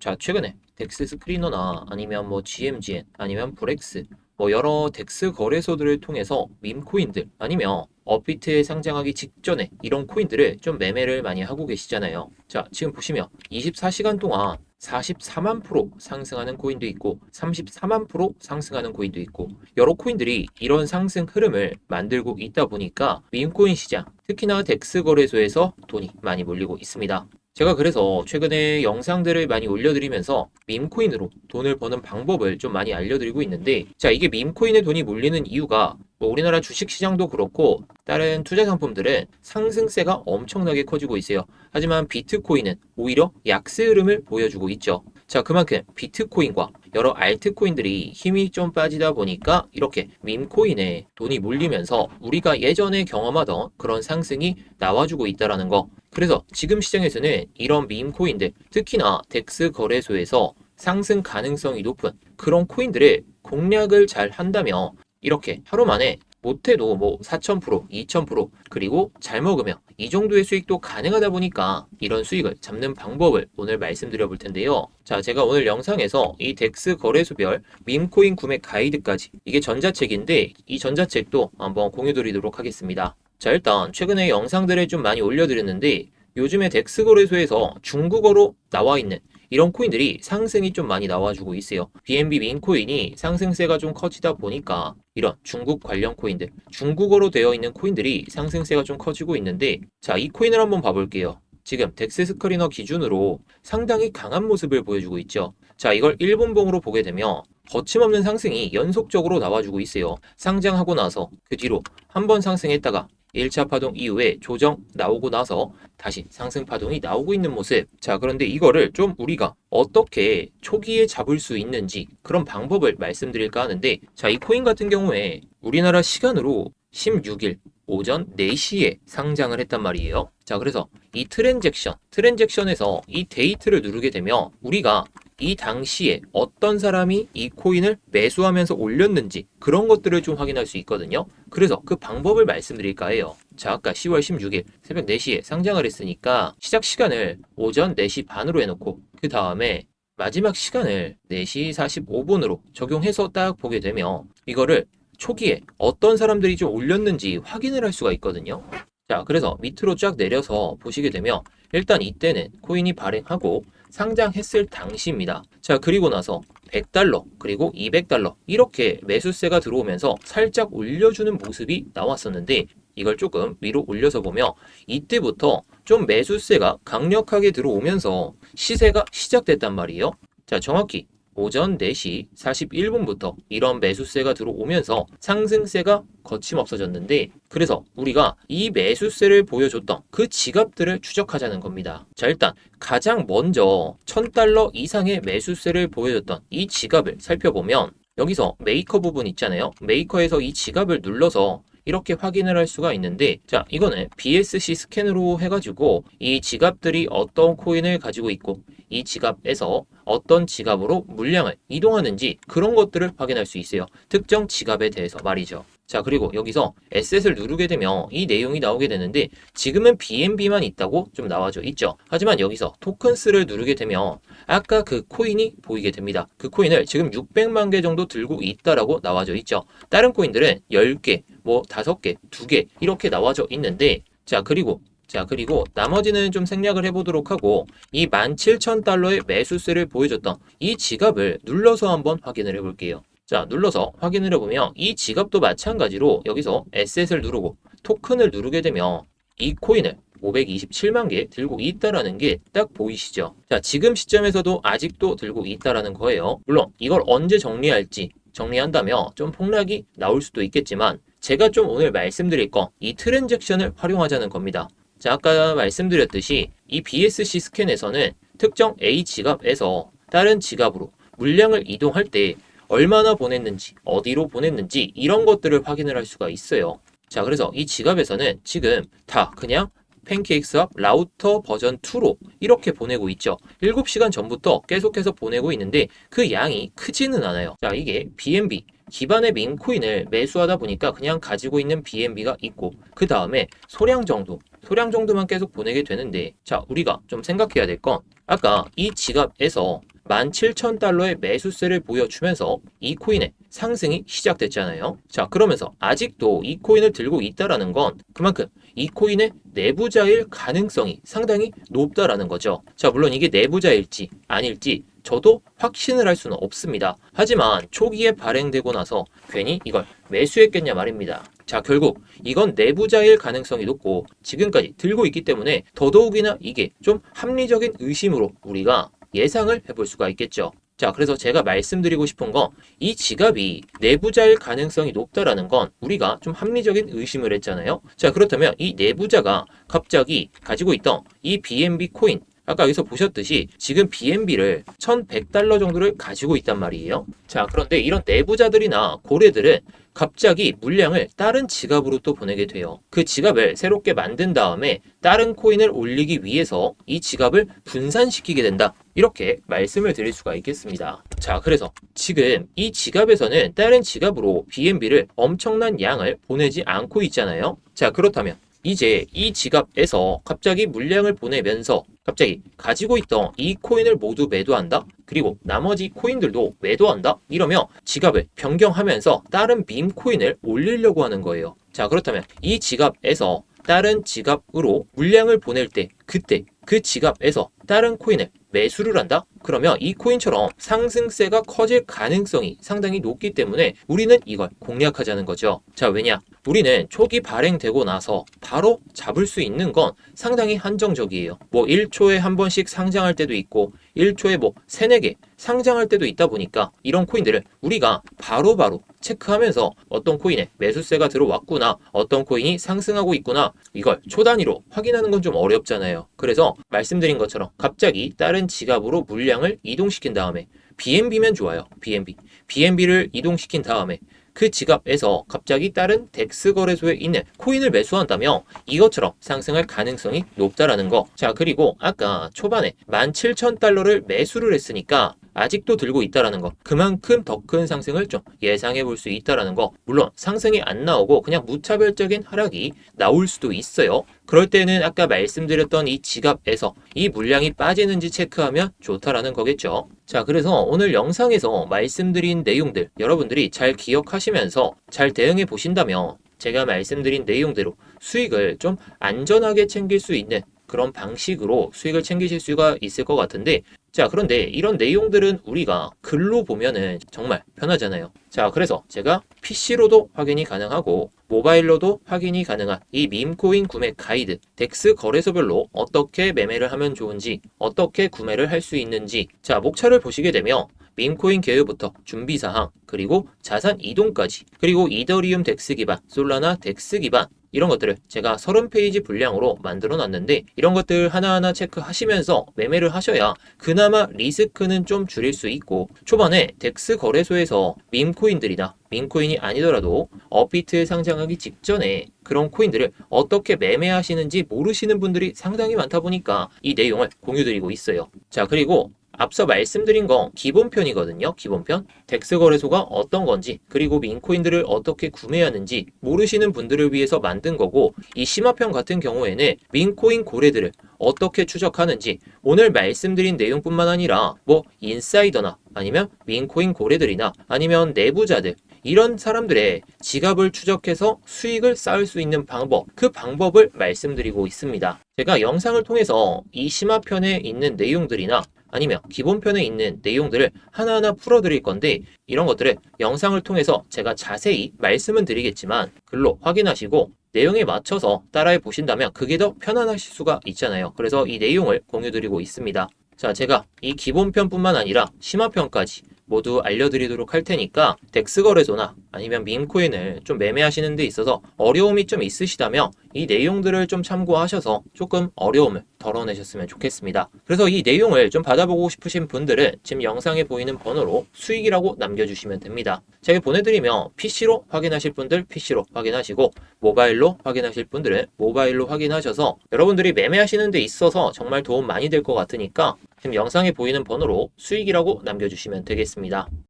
자, 최근에 덱스 스크리너나 아니면 GMGN 아니면 브렉스 여러 덱스 거래소들을 통해서 밈코인들 아니면 업비트에 상장하기 직전에 이런 코인들을 좀 매매를 많이 하고 계시잖아요. 자, 지금 보시면 24시간 동안 44만 프로 상승하는 코인도 있고 34만 프로 상승하는 코인도 있고 여러 코인들이 이런 상승 흐름을 만들고 있다 보니까 밈코인 시장, 특히나 덱스 거래소에서 돈이 많이 몰리고 있습니다. 제가 그래서 최근에 영상들을 많이 올려드리면서 밈코인으로 돈을 버는 방법을 좀 많이 알려드리고 있는데, 자, 이게 밈코인에 돈이 몰리는 이유가 우리나라 주식시장도 그렇고 다른 투자 상품들은 상승세가 엄청나게 커지고 있어요. 하지만 비트코인은 오히려 약세 흐름을 보여주고 있죠. 자, 그만큼 비트코인과 여러 알트코인들이 힘이 좀 빠지다 보니까 이렇게 밈코인에 돈이 몰리면서 우리가 예전에 경험하던 그런 상승이 나와주고 있다는 거. 그래서 지금 시장에서는 이런 밈코인들, 특히나 덱스 거래소에서 상승 가능성이 높은 그런 코인들을 공략을 잘 한다면 이렇게 하루 만에 못해도 4,000%, 2,000% 그리고 잘 먹으면 이 정도의 수익도 가능하다 보니까 이런 수익을 잡는 방법을 오늘 말씀드려 볼 텐데요. 자, 제가 오늘 영상에서 이 덱스 거래소별 밈코인 구매 가이드까지, 이게 전자책인데 이 전자책도 한번 공유 드리도록 하겠습니다. 자, 일단 최근에 영상들을 좀 많이 올려드렸는데 요즘에 덱스 거래소에서 중국어로 나와 있는 이런 코인들이 상승이 좀 많이 나와주고 있어요. BNB 민코인이 상승세가 좀 커지다 보니까 이런 중국 관련 코인들, 중국어로 되어 있는 코인들이 상승세가 좀 커지고 있는데, 자, 이 코인을 한번 봐볼게요. 지금 덱스 스크리너 기준으로 상당히 강한 모습을 보여주고 있죠. 자, 이걸 일본봉으로 보게 되면 거침없는 상승이 연속적으로 나와주고 있어요. 상장하고 나서 그 뒤로 한번 상승했다가 1차 파동 이후에 조정 나오고 나서 다시 상승 파동이 나오고 있는 모습. 자, 그런데 이거를 좀 우리가 어떻게 초기에 잡을 수 있는지 그런 방법을 말씀드릴까 하는데, 자, 이 코인 같은 경우에 우리나라 시간으로 16일 오전 4시에 상장을 했단 말이에요. 자, 그래서 이 트랜잭션에서 이 데이트를 누르게 되면 우리가 이 당시에 어떤 사람이 이 코인을 매수하면서 올렸는지 그런 것들을 좀 확인할 수 있거든요. 그래서 그 방법을 말씀드릴까 해요. 자, 아까 10월 16일 새벽 4시에 상장을 했으니까 시작 시간을 오전 4시 반으로 해놓고 그 다음에 마지막 시간을 4시 45분으로 적용해서 딱 보게 되면 이거를 초기에 어떤 사람들이 좀 올렸는지 확인을 할 수가 있거든요. 자, 그래서 밑으로 쫙 내려서 보시게 되면 일단 이때는 코인이 발행하고 상장했을 당시입니다. 자, 그리고 나서 100달러 그리고 200달러 이렇게 매수세가 들어오면서 살짝 올려주는 모습이 나왔었는데, 이걸 조금 위로 올려서 보면 이때부터 좀 매수세가 강력하게 들어오면서 시세가 시작됐단 말이에요. 자, 정확히 오전 4시 41분부터 이런 매수세가 들어오면서 상승세가 거침없어졌는데, 그래서 우리가 이 매수세를 보여줬던 그 지갑들을 추적하자는 겁니다. 자, 일단 가장 먼저 1000달러 이상의 매수세를 보여줬던 이 지갑을 살펴보면 여기서 메이커 부분 있잖아요. 메이커에서 이 지갑을 눌러서 이렇게 확인을 할 수가 있는데, 자, 이거는 BSC 스캔으로 해가지고 이 지갑들이 어떤 코인을 가지고 있고 이 지갑에서 어떤 지갑으로 물량을 이동하는지 그런 것들을 확인할 수 있어요. 특정 지갑에 대해서 말이죠. 자, 그리고 여기서 에셋을 누르게 되면 이 내용이 나오게 되는데 지금은 BNB만 있다고 좀 나와져 있죠. 하지만 여기서 토큰스를 누르게 되면 아까 그 코인이 보이게 됩니다. 그 코인을 지금 600만 개 정도 들고 있다라고 나와져 있죠. 다른 코인들은 10개, 5개, 2개 이렇게 나와져 있는데, 자, 그리고 나머지는 좀 생략을 해보도록 하고 이 17,000달러의 매수세를 보여줬던 이 지갑을 눌러서 한번 확인을 해볼게요. 자, 눌러서 확인을 해보면 이 지갑도 마찬가지로 여기서 에셋을 누르고 토큰을 누르게 되면 이 코인을 527만 개 들고 있다라는 게 딱 보이시죠? 자, 지금 시점에서도 아직도 들고 있다라는 거예요. 물론 이걸 언제 정리한다면 좀 폭락이 나올 수도 있겠지만 제가 좀 오늘 말씀드릴 건 이 트랜잭션을 활용하자는 겁니다. 자, 아까 말씀드렸듯이 이 BSC 스캔에서는 특정 A 지갑에서 다른 지갑으로 물량을 이동할 때 얼마나 보냈는지, 어디로 보냈는지 이런 것들을 확인을 할 수가 있어요. 자, 그래서 이 지갑에서는 지금 다 그냥 팬케이크스왑 라우터 버전 2로 이렇게 보내고 있죠. 7시간 전부터 계속해서 보내고 있는데 그 양이 크지는 않아요. 자, 이게 BNB 기반의 밈코인을 매수하다 보니까 그냥 가지고 있는 BNB가 있고 그 다음에 소량 정도만 계속 보내게 되는데, 자, 우리가 좀 생각해야 될 건 아까 이 지갑에서 17,000달러의 매수세를 보여주면서 이 코인의 상승이 시작됐잖아요. 자, 그러면서 아직도 이 코인을 들고 있다라는 건 그만큼 이 코인의 내부자일 가능성이 상당히 높다라는 거죠. 자, 물론 이게 내부자일지 아닐지 저도 확신을 할 수는 없습니다. 하지만 초기에 발행되고 나서 괜히 이걸 매수했겠냐 말입니다. 자, 결국 이건 내부자일 가능성이 높고 지금까지 들고 있기 때문에 더더욱이나 이게 좀 합리적인 의심으로 우리가 예상을 해볼 수가 있겠죠. 자, 그래서 제가 말씀드리고 싶은 건 이 지갑이 내부자일 가능성이 높다라는 건 우리가 좀 합리적인 의심을 했잖아요. 자, 그렇다면 이 내부자가 갑자기 가지고 있던 이 BNB 코인, 아까 여기서 보셨듯이 지금 BNB를 1100달러 정도를 가지고 있단 말이에요. 자, 그런데 이런 내부자들이나 고래들은 갑자기 물량을 다른 지갑으로 또 보내게 돼요. 그 지갑을 새롭게 만든 다음에 다른 코인을 올리기 위해서 이 지갑을 분산시키게 된다. 이렇게 말씀을 드릴 수가 있겠습니다. 자, 그래서 지금 이 지갑에서는 다른 지갑으로 BNB를 엄청난 양을 보내지 않고 있잖아요. 자, 그렇다면 이제 이 지갑에서 갑자기 물량을 보내면서 갑자기 가지고 있던 이 코인을 모두 매도한다? 그리고 나머지 코인들도 매도한다? 이러면 지갑을 변경하면서 다른 밈 코인을 올리려고 하는 거예요. 자, 그렇다면 이 지갑에서 다른 지갑으로 물량을 보낼 때 그때 그 지갑에서 다른 코인을 매수를 한다? 그러면 이 코인처럼 상승세가 커질 가능성이 상당히 높기 때문에 우리는 이걸 공략하자는 거죠. 자, 왜냐? 우리는 초기 발행되고 나서 바로 잡을 수 있는 건 상당히 한정적이에요. 뭐 1초에 한 번씩 상장할 때도 있고 1초에 뭐 3, 4개 상장할 때도 있다 보니까 이런 코인들을 우리가 바로바로 체크하면서 어떤 코인에 매수세가 들어왔구나, 어떤 코인이 상승하고 있구나, 이걸 초단위로 확인하는 건 좀 어렵잖아요. 그래서 말씀드린 것처럼 갑자기 다른 지갑으로 물량을 이동시킨 다음에 BNB면 좋아요. BNB를 이동시킨 다음에 그 지갑에서 갑자기 다른 덱스 거래소에 있는 코인을 매수한다면 이것처럼 상승할 가능성이 높다라는 거. 자, 그리고 아까 초반에 17,000달러를 매수를 했으니까 아직도 들고 있다라는 거. 그만큼 더 큰 상승을 좀 예상해 볼 수 있다라는 거. 물론 상승이 안 나오고 그냥 무차별적인 하락이 나올 수도 있어요. 그럴 때는 아까 말씀드렸던 이 지갑에서 이 물량이 빠지는지 체크하면 좋다라는 거겠죠. 자, 그래서 오늘 영상에서 말씀드린 내용들 여러분들이 잘 기억하시면서 잘 대응해 보신다면 제가 말씀드린 내용대로 수익을 좀 안전하게 챙길 수 있는 그런 방식으로 수익을 챙기실 수가 있을 것 같은데, 자, 그런데 이런 내용들은 우리가 글로 보면은 정말 편하잖아요. 자, 그래서 제가 PC로도 확인이 가능하고 모바일로도 확인이 가능한 이 밈코인 구매 가이드, 덱스 거래소별로 어떻게 매매를 하면 좋은지, 어떻게 구매를 할 수 있는지, 자, 목차를 보시게 되면 밈코인 개요부터 준비사항, 그리고 자산 이동까지, 그리고 이더리움 덱스 기반, 솔라나 덱스 기반, 이런 것들을 제가 30페이지 분량으로 만들어 놨는데 이런 것들 하나하나 체크하시면서 매매를 하셔야 그나마 리스크는 좀 줄일 수 있고, 초반에 덱스 거래소에서 밈코인들이나 밈코인이 아니더라도 업비트에 상장하기 직전에 그런 코인들을 어떻게 매매하시는지 모르시는 분들이 상당히 많다 보니까 이 내용을 공유드리고 있어요. 자, 그리고 앞서 말씀드린 건 기본편이거든요. 기본편. 덱스 거래소가 어떤 건지, 그리고 밈코인들을 어떻게 구매하는지 모르시는 분들을 위해서 만든 거고, 이 심화편 같은 경우에는 밈코인 고래들을 어떻게 추적하는지 오늘 말씀드린 내용뿐만 아니라 뭐 인사이더나 아니면 밈코인 고래들이나 아니면 내부자들, 이런 사람들의 지갑을 추적해서 수익을 쌓을 수 있는 방법, 그 방법을 말씀드리고 있습니다. 제가 영상을 통해서 이 심화편에 있는 내용들이나 아니면 기본편에 있는 내용들을 하나하나 풀어드릴 건데, 이런 것들을 영상을 통해서 제가 자세히 말씀은 드리겠지만 글로 확인하시고 내용에 맞춰서 따라해 보신다면 그게 더 편안하실 수가 있잖아요. 그래서 이 내용을 공유드리고 있습니다. 자, 제가 이 기본편뿐만 아니라 심화편까지 모두 알려드리도록 할 테니까 덱스 거래소나 아니면 밈코인을 좀 매매하시는 데 있어서 어려움이 좀 있으시다면 이 내용들을 좀 참고하셔서 조금 어려움을 덜어내셨으면 좋겠습니다. 그래서 이 내용을 좀 받아보고 싶으신 분들은 지금 영상에 보이는 번호로 수익이라고 남겨주시면 됩니다. 제가 보내드리면 PC로 확인하실 분들 PC로 확인하시고 모바일로 확인하실 분들은 모바일로 확인하셔서 여러분들이 매매하시는 데 있어서 정말 도움 많이 될 것 같으니까 지금 영상에 보이는 번호로 수익이라고 남겨주시면 되겠습니다.